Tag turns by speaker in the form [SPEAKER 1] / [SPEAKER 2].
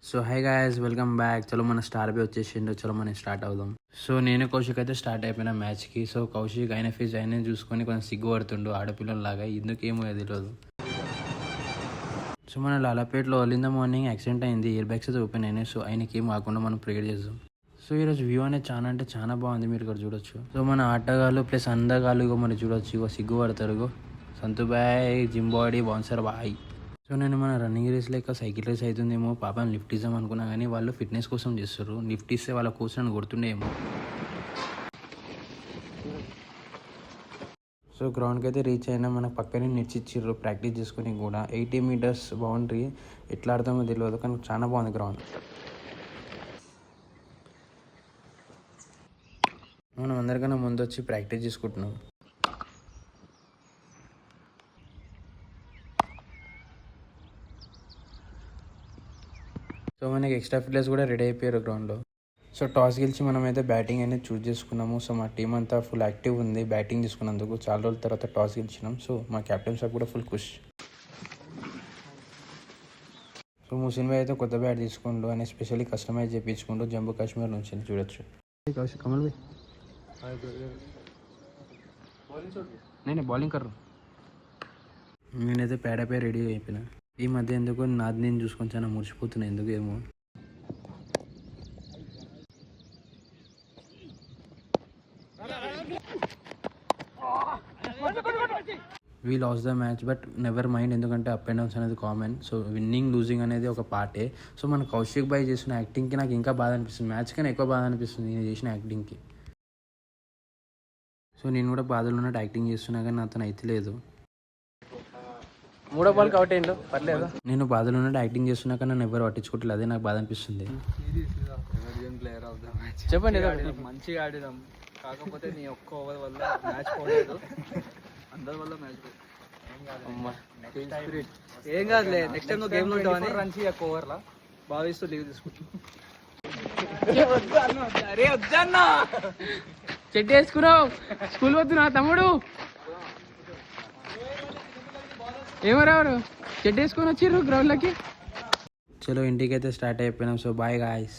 [SPEAKER 1] So hi guys, welcome back. చలో మన star B వచ్చేసిండు. చలో మనం స్టార్ట్ అవుదాం. సో నేను కౌశిక్ అయితే స్టార్ట్ అయిపోయిన మ్యాచ్కి. సో కౌశిక్ ఆయన ఫీజ్ ఆయన చూసుకొని కొంచెం సిగ్గుపడుతుండు ఆడపిల్లలాగా. ఎందుకేమో తెలియదు. సో మన లాలాపేటలో early in the morning accident అయింది. ఇయర్ బ్యాగ్స్ అయితే ఓపెన్ అయినాయి. సో ఆయనకి ఏం కాకుండా మనం ప్రేయర్ చేద్దాం. సో ఈరోజు వ్యూ అనేది చాలా అంటే చాలా బాగుంది, మీరు ఇక్కడ చూడొచ్చు. సో మన ఆటగాళ్ళు ప్లస్ అందగాళ్ళు మరి చూడొచ్చు. ఇగో సిగ్గుపడతారు. ఇగో Santhu boy, gym body, bouncer boy. So నేను మన రన్నింగ్ రేస్ లేక సైకిల్ రేస్ అవుతుందేమో పాపం లిఫ్ట్ ఇద్దాం అనుకున్నా, కానీ వాళ్ళు ఫిట్నెస్ కోసం చేస్తారు. లిఫ్ట్ ఇస్తే వాళ్ళ కోసం నన్ను కొడుతుండేమో. సో గ్రౌండ్కి అయితే రీచ్ అయినా మనకు పక్కనే నిచ్చిచ్చిర్రు ప్రాక్టీస్ చేసుకుని కూడా. 80 మీటర్స్ బౌండరీ, ఎట్లా ఆడతామో తెలియదు కానీ చాలా బాగుంది గ్రౌండ్. మనం అందరికన్నా ముందు వచ్చి ప్రాక్టీస్ చేసుకుంటున్నాం. సో మనకి ఎక్స్ట్రా ఫిట్నెస్ కూడా రెడీ అయిపోయారు గ్రౌండ్లో. సో టాస్ గెలిచి మనమైతే బ్యాటింగ్ అనేది చూస్ చేసుకున్నాము. సో మా టీం అంతా ఫుల్ యాక్టివ్ ఉంది బ్యాటింగ్ తీసుకున్నందుకు. చాలా రోజుల తర్వాత టాస్ గెలిచినాం. సో మా కెప్టెన్ సాబ్ కూడా ఫుల్ ఖుష్. సో ముసిన్ భాయ్ అయితే కొత్త బ్యాట్ తీసుకుంటూ అని స్పెషల్లీ కస్టమైజ్ చేయించుకుంటూ జమ్మూ కాశ్మీర్ నుంచి చూడొచ్చు. కమల్ భాయ్ నేను బౌలింగ్ కర్రు. నేనైతే పేడపై రెడీ అయిపోయినా. ఈ మధ్య ఎందుకు నాది నేను చూసుకొని చాలా మురిసిపోతున్నా, ఎందుకు ఏమో. We loss the match but never mind, ఎందుకంటే అప్ అండ్ డౌన్స్ అనేది కామన్. సో విన్నింగ్ లూజింగ్ అనేది ఒక పార్టే. సో మన కౌశిక్ భాయ్ చేసిన యాక్టింగ్కి నాకు ఇంకా బాధ అనిపిస్తుంది. మ్యాచ్ కన్నా ఎక్కువ బాధ అనిపిస్తుంది నేను చేసిన యాక్టింగ్కి. సో నేను కూడా బాధలు ఉన్నట్టు యాక్టింగ్ చేస్తున్నా కానీ అతను అయితే లేదు. 3వ బాల్ అవుట్ అయిండు, పర్లేదు. నేను బాధలు ఉన్నట్టు యాక్టింగ్ చేస్తున్నాక నన్ను ఎవరు పట్టించుకోవట్లేదు, అదే నాకు బాధ అనిపిస్తుంది. చెప్పండి.
[SPEAKER 2] మంచిగా ఆడినాం, కాకపోతే నీ ఒక్క ఓవర్ వల్ల మ్యాచ్ పోలేదు, అందరి వల్ల మ్యాచ్ ఏం కాదులే. నెక్స్ట్ టైం నువ్వు గేమ్ లో ఉంటావని రన్స్ ఒక్క ఓవర్లా భావిస్తూ లీవ్ తీసుకుంటాను. అరే వద్దన్నా,
[SPEAKER 1] చెడ్డ వేసుకున్నావు, స్కూల్ వద్దు నా తమ్ముడు. ఏమరారు చెడ్డ వేసుకొని వచ్చిర్రు గ్రౌండ్లోకి. చలో ఇంటికి అయితే స్టార్ట్ అయిపోయినాం. So bye guys.